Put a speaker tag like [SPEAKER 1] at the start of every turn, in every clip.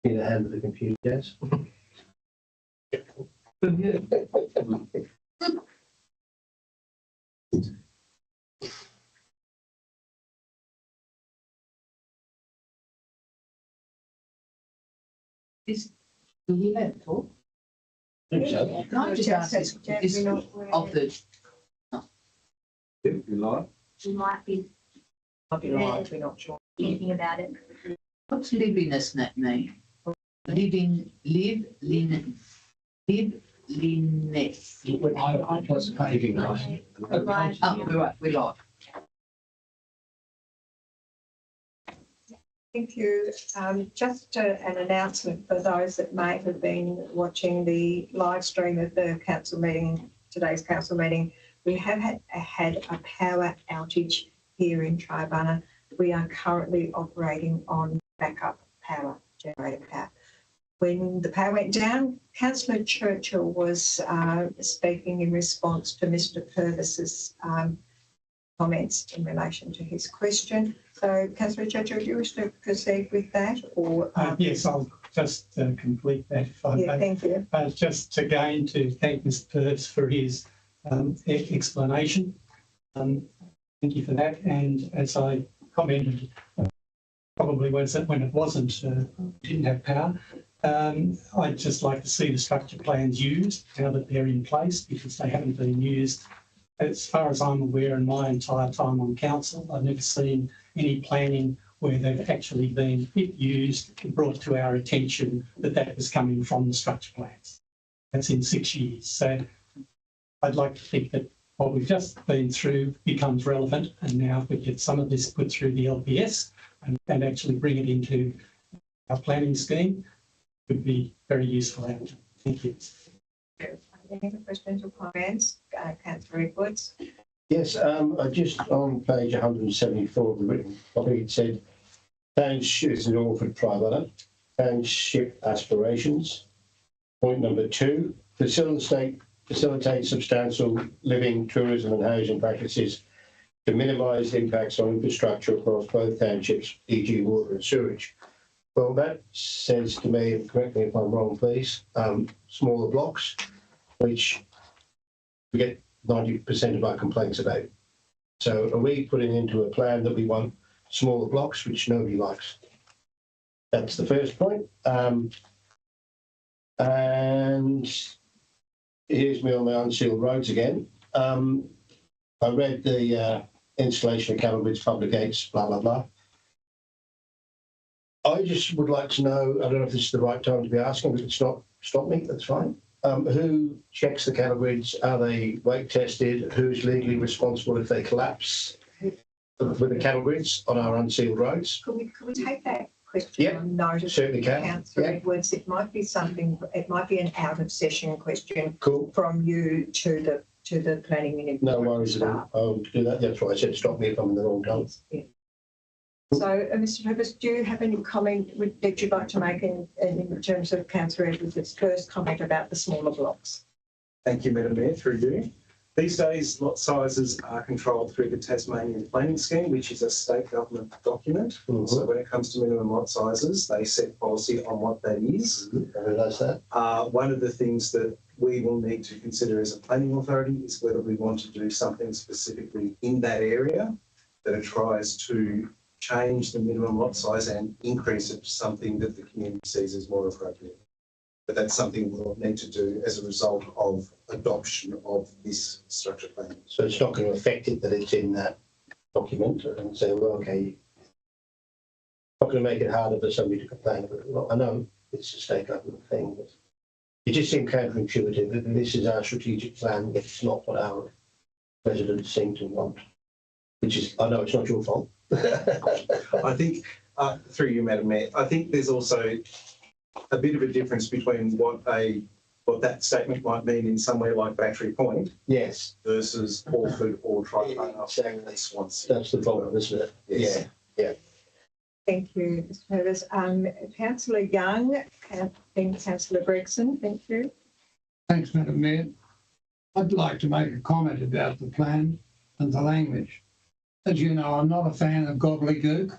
[SPEAKER 1] Need a hand with the computer, yes.
[SPEAKER 2] Is the left or?
[SPEAKER 1] Think so.
[SPEAKER 2] Can I just ask this of the?
[SPEAKER 1] If you like.
[SPEAKER 3] We might be
[SPEAKER 2] Right, we're not sure.
[SPEAKER 3] thinking about it.
[SPEAKER 2] What's liveliness mean? Living, liveliness.
[SPEAKER 1] I was paving nice.
[SPEAKER 3] Right.
[SPEAKER 2] Oh, we're right, we're like.
[SPEAKER 4] Thank you. Just an announcement for those that may have been watching the live stream of the council meeting, today's council meeting. We have had a power outage here in Tribunna. We are currently operating on backup power, generator power. When the power went down, Councillor Churchill was speaking in response to Mr. Purvis's comments in relation to his question. So, Councillor Churchill, do you wish to proceed with that, or?
[SPEAKER 5] Yes, I'll just complete that if I may.
[SPEAKER 4] Yeah, thank you.
[SPEAKER 5] Just again to thank Mr. Purvis for his explanation. Thank you for that. And as I commented, probably when it wasn't, didn't have power, I'd just like to see the structure plans used now that they're in place, because they haven't been used. As far as I'm aware, in my entire time on council, I've never seen any planning where they've actually been used, brought to our attention that was coming from the structure plans. That's in 6 years. So I'd like to think that what we've just been through becomes relevant, and now if we get some of this put through the LPS and actually bring it into our planning scheme, would be very useful. Thank you.
[SPEAKER 4] Any other questions or comments? Councillor Edwards.
[SPEAKER 1] Yes, I just on page 174 of the written copy, it said, township is an Orford Tribunna, township aspirations. Point number 2, facilitate substantial living, tourism and housing practices to minimise impacts on infrastructure across both townships, e.g. water and sewage. Well, that says to me, and correct me if I'm wrong, please, smaller blocks, which we get 90% of our complaints about. So are we putting into a plan that we want smaller blocks, which nobody likes? That's the first point. And here's me on my unsealed roads again. I read the installation of cattle grids, public gates, blah, blah, blah. I just would like to know, I don't know if this is the right time to be asking, but if it's not, stop me, that's fine. Who checks the cattle grids? Are they weight tested? Who's legally responsible if they collapse with the cattle grids on our unsealed roads?
[SPEAKER 4] Could we take that question on notice?
[SPEAKER 1] Certainly can.
[SPEAKER 4] Councillor Edwards, it might be something, it might be an out of session question from you to the planning and
[SPEAKER 1] no worries at all. I'll do that. That's why I said stop me if I'm in the wrong time.
[SPEAKER 4] Yeah. So, Mr. Purvis, do you have any comment that you'd like to make in terms of Councillor Edwards' first comment about the smaller blocks?
[SPEAKER 6] Thank you, Madam Mayor, through you. These days, lot sizes are controlled through the Tasmanian Planning Scheme, which is a state government document. So when it comes to minimum lot sizes, they set policy on what that is.
[SPEAKER 1] I realise that.
[SPEAKER 6] One of the things that we will need to consider as a planning authority is whether we want to do something specifically in that area that tries to change the minimum lot size and increase it to something that the community sees as more appropriate. But that's something we'll need to do as a result of adoption of this structure plan.
[SPEAKER 1] So it's not going to affect it that it's in that document and say, well, okay, not going to make it harder for somebody to complain about it. Well, I know it's a state government thing, but it just seemed counterintuitive that this is our strategic plan, but it's not what our residents seem to want, which is, I know it's not your fault.
[SPEAKER 6] I think, through you, Madam Mayor, I think there's also a bit of a difference between what that statement might mean in somewhere like Battery Point,
[SPEAKER 1] yes,
[SPEAKER 6] versus Orford or Tribunna.
[SPEAKER 1] exactly.
[SPEAKER 6] Swansea.
[SPEAKER 1] That's the problem, isn't it?
[SPEAKER 6] Yes.
[SPEAKER 1] Yeah.
[SPEAKER 4] Thank you, Mr. Purvis. Councillor Young and then Councillor Gregson, thank you.
[SPEAKER 7] Thanks, Madam Mayor. I'd like to make a comment about the plan and the language. As you know, I'm not a fan of gobbledygook.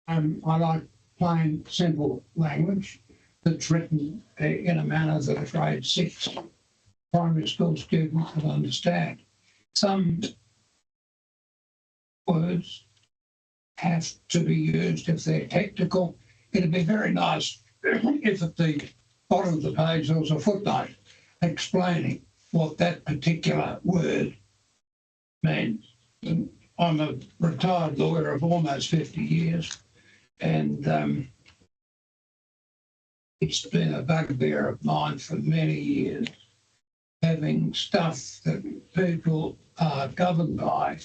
[SPEAKER 7] I like plain, simple language that's written in a manner that a grade 6 primary school student can understand. Some words have to be used if they're technical. It'd be very nice if at the bottom of the page there was a footnote explaining what that particular word means. And I'm a retired lawyer of almost 50 years, and it's been a bugbear of mine for many years, having stuff that people are governed by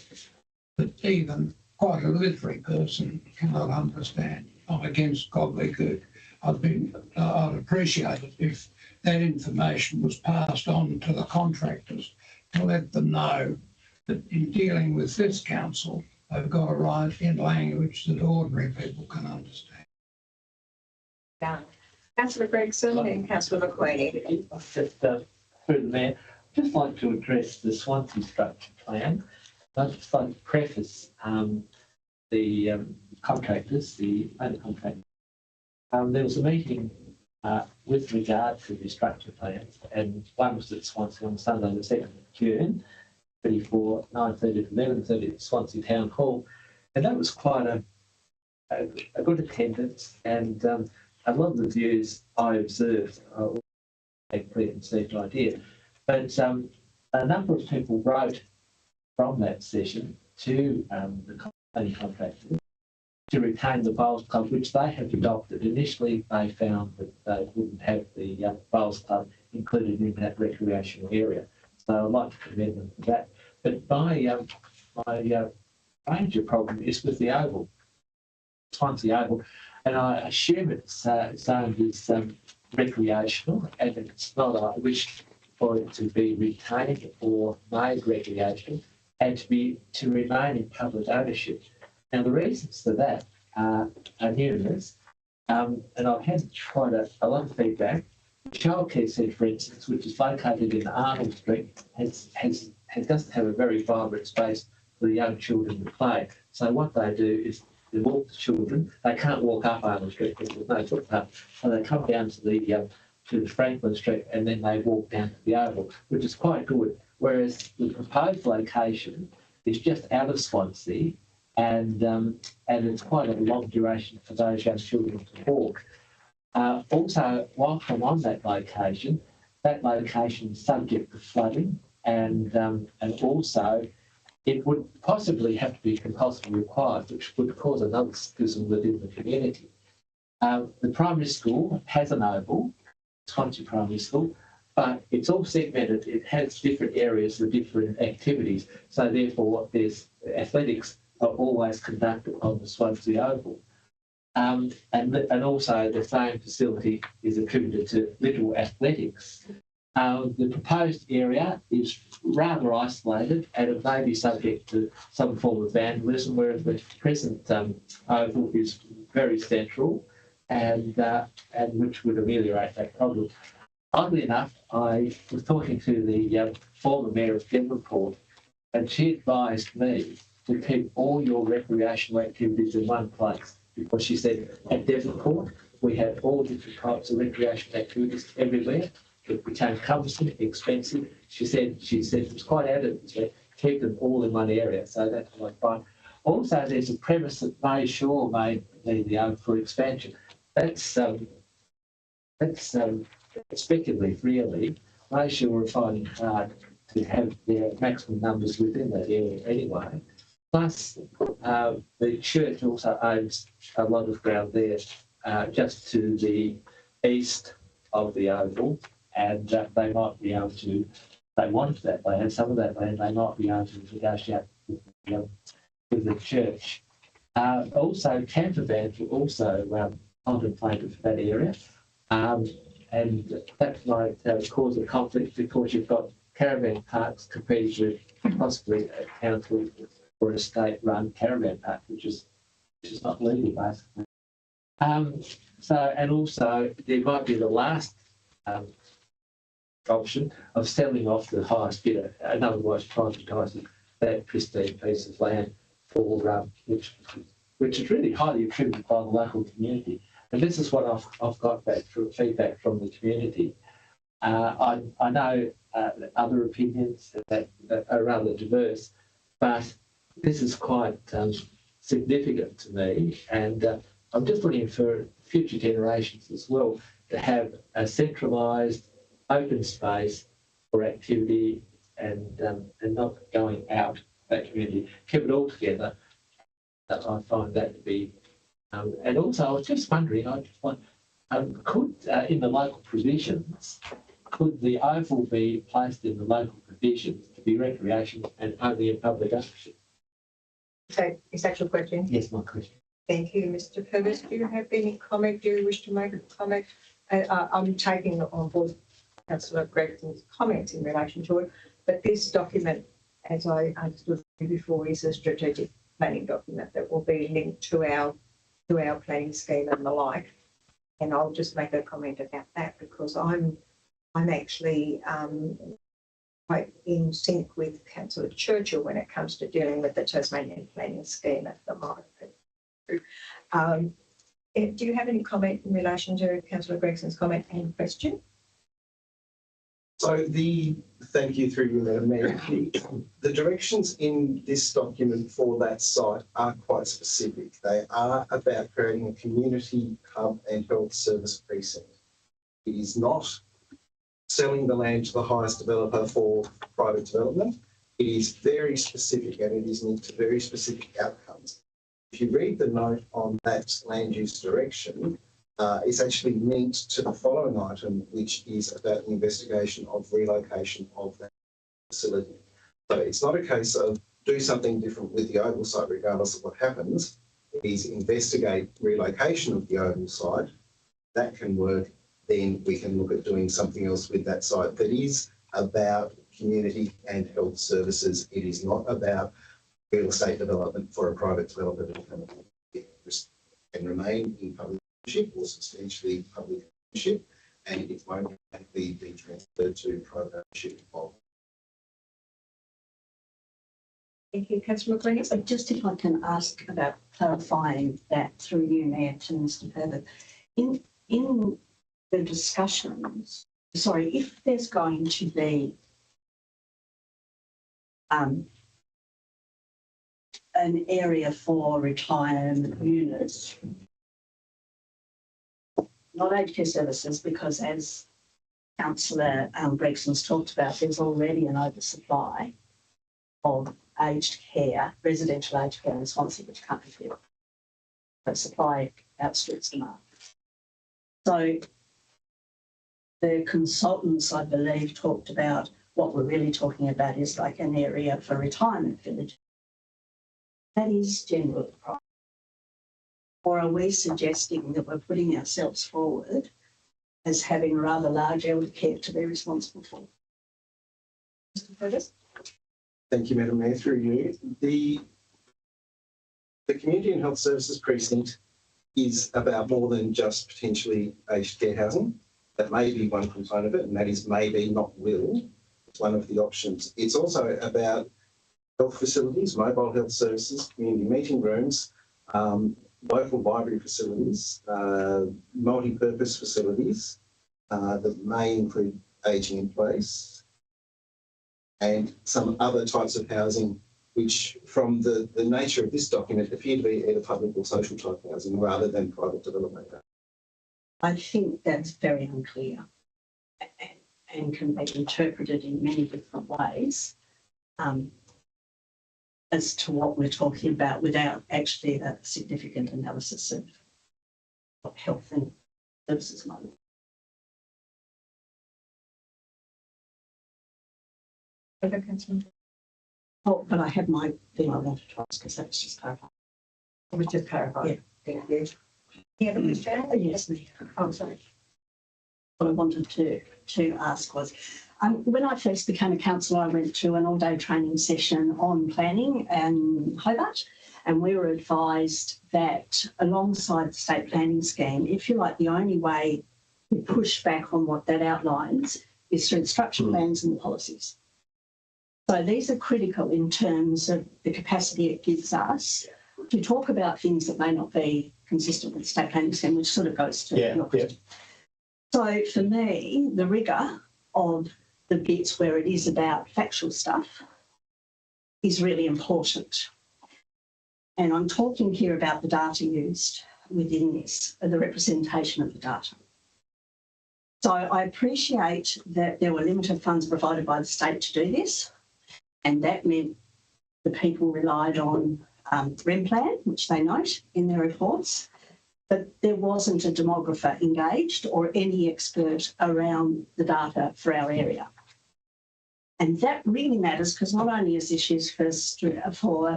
[SPEAKER 7] that even quite a literary person cannot understand. I'm against gobbledygook. I'd appreciate it if that information was passed on to the contractors to let them know that in dealing with this council, they've got to write in language that ordinary people can understand.
[SPEAKER 4] Done. Councillor Gregson and Councillor McQueenie.
[SPEAKER 8] Just through the mayor, I'd just like to address the Swansea structure plan. I'd just like to preface the contractors, the owner contractors. There was a meeting with regard to the structure plans, and one was at Swansea on Sunday, the 2nd of June, 24, 9:30 to 11:30 at Swansea Town Hall, and that was quite a good attendance, and a lot of the views I observed are a preconceived idea, but a number of people wrote from that session to the planning contractors to retain the bowls club, which they have adopted. Initially, they found that they wouldn't have the bowls club included in that recreational area. So I'd like to commend them for that. But my major problem is with the oval, Swansea Oval, and I assume it's zoned as recreational, and it's not. I wish for it to be retained or made recreational, and to remain in public ownership. Now, the reasons for that are numerous, and I've had quite a lot of feedback. The childcare centre, for instance, which is located in Arnold Street, doesn't have a very vibrant space for the young children to play. So what they do is they walk the children. They can't walk up Arnold Street because there's no footpath, so they come down to the Franklin Street, and then they walk down to the Oval, which is quite good. Whereas the proposed location is just out of Swansea, and it's quite a long duration for those young children to walk. Also, whilst I'm on that location is subject to flooding, and also it would possibly have to be compulsory required, which would cause another schism within the community. The primary school has an oval, Swansea Primary School, but it's all segmented. It has different areas for different activities. So therefore, there's athletics are always conducted on the Swansea Oval. And also the same facility is attributed to Little Athletics. The proposed area is rather isolated, and it may be subject to some form of vandalism, whereas the present oval is very central, and which would ameliorate that problem. Oddly enough, I was talking to the former mayor of Devonport, and she advised me to keep all your recreational activities in one place, because she said at Devonport we have all different types of recreational activities everywhere. It became cumbersome, expensive. She said it was quite adamant to keep them all in one area. So that's like fine. Also, there's a premise that May Shaw may need the own for expansion. That's speculative, really. May Shaw are finding it hard to have their maximum numbers within that area anyway. Plus, the church also owns a lot of ground there, just to the east of the Oval, and they might be able to, they want that land, some of that land, they might be able to negotiate with the church. Also, camper vans were also contemplated for that area, and that might cause a conflict, because you've got caravan parks competing with possibly a council or a state-run caravan park, which is not legal, basically. And also there might be the last option of selling off the highest bidder, in other words, privatising that pristine piece of land for which is really highly attributed by the local community. and this is what I've got back through feedback from the community. I know other opinions that are rather diverse, but this is quite significant to me, and I'm just looking for future generations as well to have a centralised open space for activity and not going out that community, keep it all together. I find that to be, and also I was just wondering, could in the local provisions, could the oval be placed in the local provisions to be recreational and only in public ownership?
[SPEAKER 4] So is that your question?
[SPEAKER 8] Yes, my question.
[SPEAKER 4] Thank you, Mr. Purvis. Do you have any comment? Do you wish to make a comment? I'm taking on board Councillor Gregson's comments in relation to it, but this document, as I understood before, is a strategic planning document that will be linked to our planning scheme and the like. And I'll just make a comment about that because I'm actually quite in sync with Councillor Churchill when it comes to dealing with the Tasmanian planning scheme at the moment. Do you have any comment in relation to Councillor Gregson's comment and question?
[SPEAKER 6] So thank you through you, Madam Mayor. The directions in this document for that site are quite specific. They are about creating a community hub and health service precinct. It is not selling the land to the highest developer for private development. It is very specific and it is linked to very specific outcomes. If you read the note on that land use direction, it's actually linked to the following item, which is about the investigation of relocation of that facility. So it's not a case of do something different with the oval site regardless of what happens. It is investigate relocation of the oval site. That can work. Then we can look at doing something else with that site that is about community and health services. It is not about real estate development for a private developer to come in. It can remain in public ownership or substantially public ownership, and it won't be transferred to private ownership of.
[SPEAKER 4] Thank you, Councillor McLean.
[SPEAKER 9] So just if I can ask about clarifying that through you, Mayor, to Mr. Purvis. In the discussions, sorry, if there's going to be an area for retirement units, not aged care services, because as Councillor Gregson's talked about, there's already an oversupply of aged care, residential aged care in Swansea, which can't be filled. But supply outstrips demand. So the consultants, I believe, talked about what we're really talking about is like an area for retirement village. That is generally private. Or are we suggesting that we're putting ourselves forward as having rather large elder care to be responsible for?
[SPEAKER 4] Mr. Purvis?
[SPEAKER 6] Thank you, Madam Mayor. Through you, the Community and Health Services Precinct is about more than just potentially aged care housing. That may be one component of it, and that is maybe, not will. It's one of the options. It's also about health facilities, mobile health services, community meeting rooms, local library facilities, multi-purpose facilities that may include ageing in place, and some other types of housing which from the nature of this document appear to be either public or social type housing rather than private development.
[SPEAKER 9] I think that's very unclear and can be interpreted in many different ways as to what we're talking about without actually a significant analysis of what health and services might be.
[SPEAKER 4] Other Councillor?
[SPEAKER 9] Oh, but I had my thing I wanted to ask because that's just clarified.
[SPEAKER 4] Let me just clarify.
[SPEAKER 9] Yeah.
[SPEAKER 4] Thank you. Any other question?
[SPEAKER 9] Oh, yes, Mayor. Oh, sorry. What I wanted to ask was, when I first became a councillor, I went through an all-day training session on planning in Hobart, and we were advised that alongside the state planning scheme, if you like, the only way to push back on what that outlines is through the structure plans and the policies. So these are critical in terms of the capacity it gives us to talk about things that may not be consistent with the state planning scheme, which sort of goes to
[SPEAKER 1] Yeah,
[SPEAKER 9] your question. So for me, the rigour of the bits where it is about factual stuff is really important. And I'm talking here about the data used within this, the representation of the data. So I appreciate that there were limited funds provided by the state to do this, and that meant the people relied on RemPlan, which they note in their reports, but there wasn't a demographer engaged or any expert around the data for our area. And that really matters because not only is this used for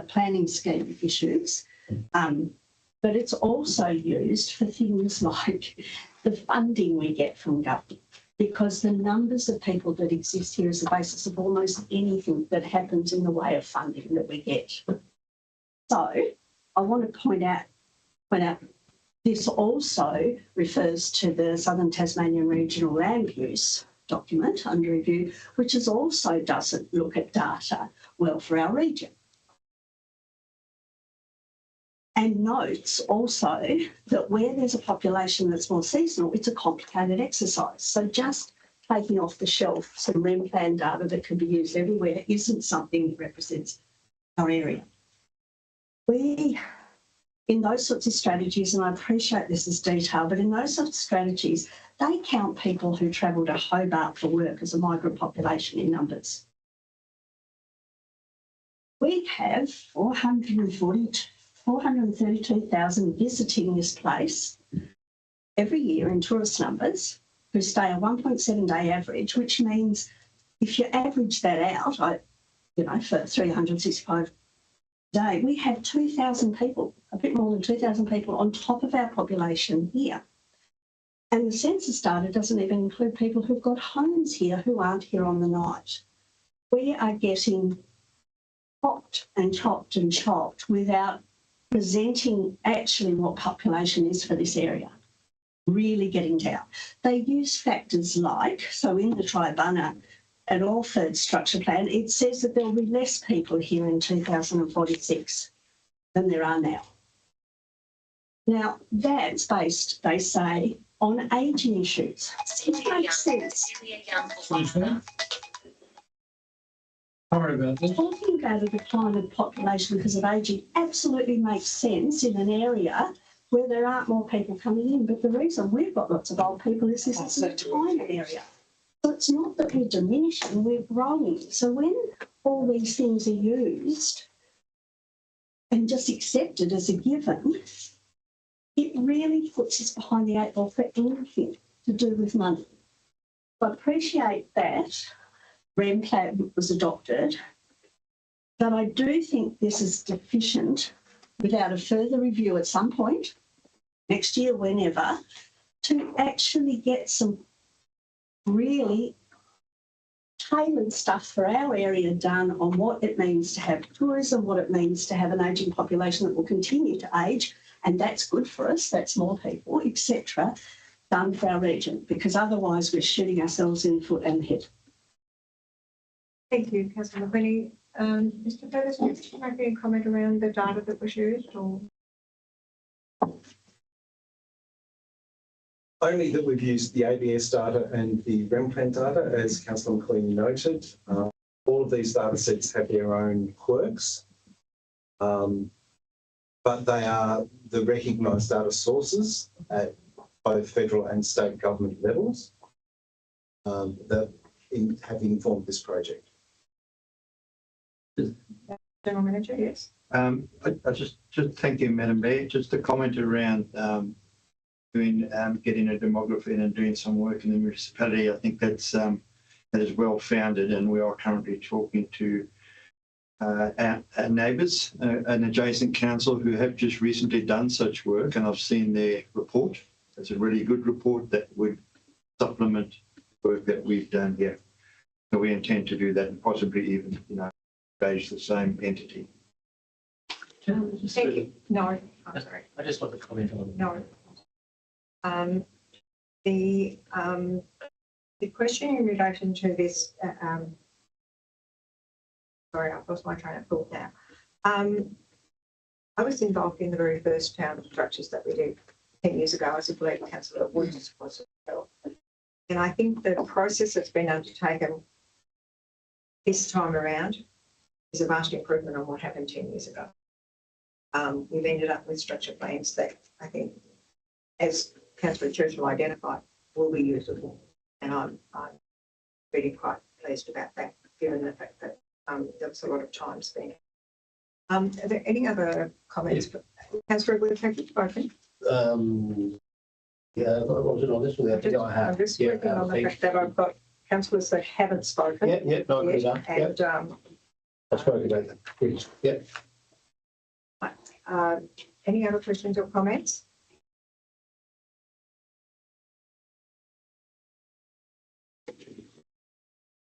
[SPEAKER 9] planning scheme issues, but it's also used for things like the funding we get from government, because the numbers of people that exist here is the basis of almost anything that happens in the way of funding that we get. So I want to point out this also refers to the Southern Tasmanian Regional Land Use document under review, which also doesn't look at data well for our region. And notes also that where there's a population that's more seasonal, it's a complicated exercise. So just taking off the shelf some RemPlan data that can be used everywhere isn't something that represents our area. In those sorts of strategies, and I appreciate this is detail, but in those sorts of strategies, they count people who travel to Hobart for work as a migrant population in numbers. We have 432,000 visiting this place every year in tourist numbers who stay a 1.7 day average, which means if you average that out, for 365 day, we have 2,000 people, a bit more than 2,000 people on top of our population here. And the census data doesn't even include people who've got homes here who aren't here on the night. We are getting chopped and chopped and chopped without presenting actually what population is for this area, really getting down. They use factors like, so in the Tribunna and Alford structure plan, it says that there will be less people here in 2046 than there are now. Now, that's based, they say, on ageing issues. It makes sense.
[SPEAKER 7] Sorry about this.
[SPEAKER 9] Talking about a decline of population because of ageing absolutely makes sense in an area where there aren't more people coming in. But the reason we've got lots of old people is this is a tiny area. So it's not that we're diminishing, we're growing. So when all these things are used and just accepted as a given, it really puts us behind the eight ball for anything to do with money. I appreciate that RemPlan was adopted, but I do think this is deficient without a further review at some point, next year, whenever, to actually get some really tailored stuff for our area done on what it means to have tourism, what it means to have an ageing population that will continue to age, and that's good for us, that's more people, etc., done for our region, because otherwise we're shooting ourselves in the foot and the head.
[SPEAKER 4] Thank you, Councillor McWhinney. Mr. Davis, would you make any comment around the data that was used, or?
[SPEAKER 6] Only that we've used the ABS data and the RemPlan data, as Councillor McLean noted. All of these data sets have their own quirks, but they are the recognised data sources at both federal and state government levels that have informed this project.
[SPEAKER 4] General Manager, yes.
[SPEAKER 10] I just thank you, Madam Mayor. Just a comment around getting a demographer in and doing some work in the municipality. I think that is well founded, and we are currently talking to our neighbours, an adjacent council who have just recently done such work, and I've seen their report. It's a really good report that would supplement the work that we've done here. So we intend to do that and possibly even, engage the same entity.
[SPEAKER 4] Thank you. No, I'm sorry.
[SPEAKER 8] I just want to comment on.
[SPEAKER 4] No. The question in relation to this, sorry, I've lost my train of thought now. I was involved in the very first town structures that we did 10 years ago. As I believe Councillor Woods was as well. And I think the process that's been undertaken this time around is a vast improvement on what happened 10 years ago. We've ended up with structure plans that I think, as Councillor Churchill identified, will be usable. And I'm really quite pleased about that, given the fact that there was a lot of time spent. Are there any other comments? Councillor Wood, have you spoken?
[SPEAKER 1] Yeah, was it on this one? I think I have.
[SPEAKER 4] I'm just
[SPEAKER 1] Yeah,
[SPEAKER 4] working on the
[SPEAKER 1] thanks.
[SPEAKER 4] fact that I've got councillors that haven't spoken.
[SPEAKER 1] Yeah, no, I agree with that. Yeah,
[SPEAKER 4] And
[SPEAKER 1] I spoke about that. Please. Yeah.
[SPEAKER 4] any other questions or comments?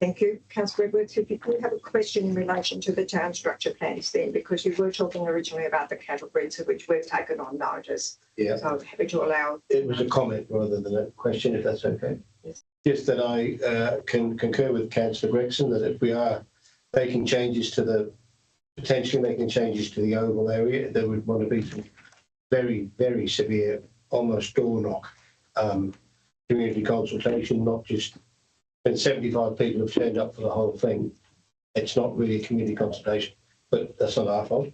[SPEAKER 4] Thank you. Councillor Edwards, if you could have a question in relation to the town structure plans then, because you were talking originally about the cattle breeds, of which we've taken on notice.
[SPEAKER 1] Yeah.
[SPEAKER 4] So I'm happy to allow.
[SPEAKER 1] It was a comment rather than a question, if that's okay.
[SPEAKER 4] Yes.
[SPEAKER 1] Just that I can concur with Councillor Gregson that if we are making changes to the, potentially making changes to the oval area, there would want to be some very, very severe, almost door knock community consultation, not just when 75 people have turned up for the whole thing. It's not really a community consultation, but that's not our fault.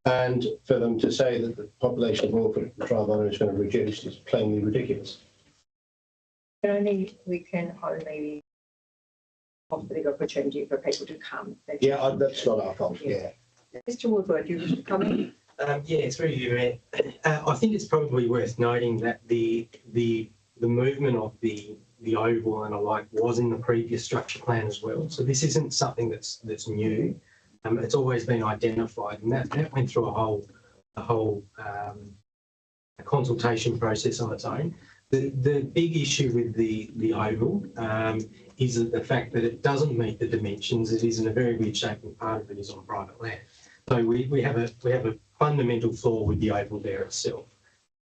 [SPEAKER 1] And for them to say that the population of Orford and Tribunal is going to reduce is plainly ridiculous.
[SPEAKER 4] We can only offer the opportunity for people to come.
[SPEAKER 1] Yeah, that's not our fault, yeah.
[SPEAKER 4] Mr Woodward, you wish to comment?
[SPEAKER 11] Yeah, through you, Mayor. I think it's probably worth noting that the movement of the oval and alike was in the previous structure plan as well. So this isn't something that's new. It's always been identified, and that went through a whole consultation process on its own. The big issue with the oval is the fact that it doesn't meet the dimensions. It is in a very weird shape, and part of it is on private land. So we have a fundamental flaw with the oval there itself.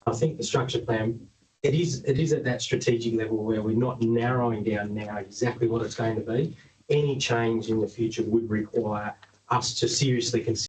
[SPEAKER 11] I think the structure plan, it is at that strategic level where we're not narrowing down now exactly what it's going to be. Any change in the future would require us to seriously consider